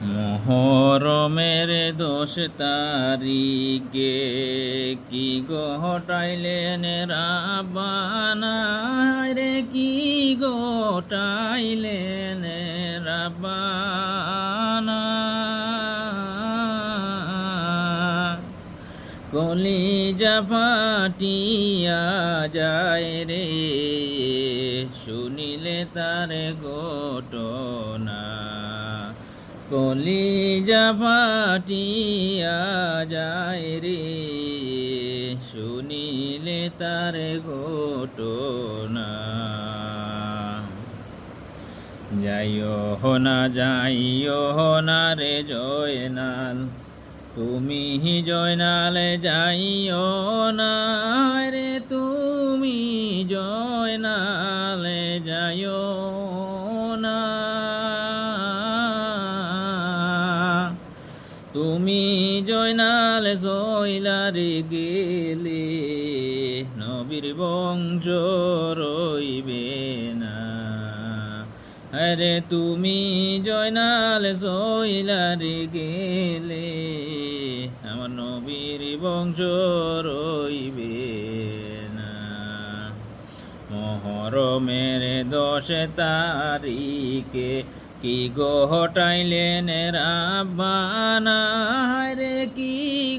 মোহরমের 10 তারিখে কি ঘটাইলেন রাব্বানা রে, কি ঘটাইলেন রাব্বানা। কলিজা ফাটিয়া যায় রে, শুনিলে তার ঘটনা। কলিজা ফাটিয়া যায় রে, শুনিলে তার ঘটনা। যাইও না রে জয়নাল, তুমি জয়নালে যাইও না রে, তুমি জয়নালে যাইও না। তুমি জয়নালে জয়লারে গেলে, নবীর বংশ রইবে না। আরে তুমি জয়নালে জয়লারে গেলে, আমার নবীর বংশ রইবে না। মোহরমের 10 তারিখে কি ঘটাইলেন রাব্বানা রে, কি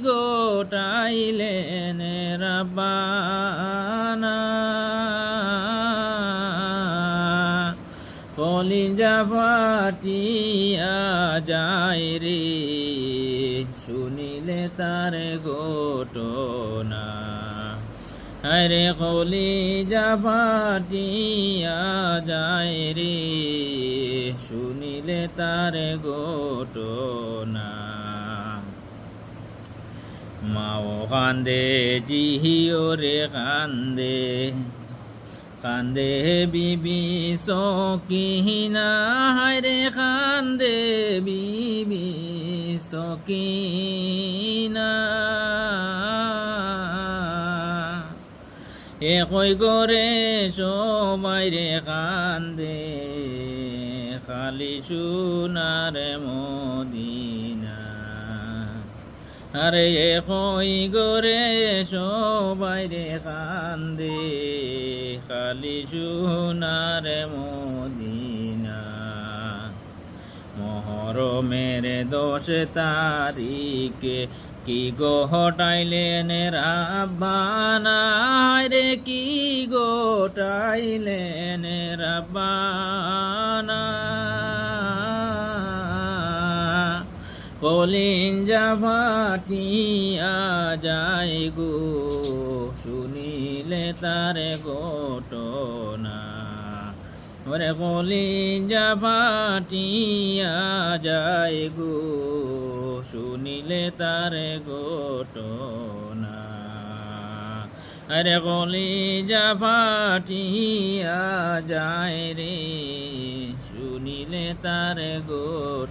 ঘটাইলেন রাব্বানা। কলিজা ফাটিয়া যায় রে, শুনিলে তার ঘটনা। আরে কলিজা ফাটিয়া যায় রে, শুনিলে তার ঘটনা। মাও কান্দে জিহিও রে কান্দে, কান্দে বিবি সকিনা রে, কান্দে বিবি সকিনা। একই করে সবাই রে কান্দে, খালি সোনার মদিনা। আরে একই করে সবাই রে কান্দে, খালি সোনার মদিনা। মোহরমের 10 তারিখে কি ঘটাইলেন রাব্বানা রে, কি ঘটাইলেন রাব্বানা। কলিজা ফাটিয়া যায় গো, শুনিলে তার ঘটনা। ওরে কলিজা ফাটিয়া যায় গো, শুনিলে তার ঘটনা। আরে কলিজা ফাটিয়া যায় রে, শুনিলে তার ঘটনা।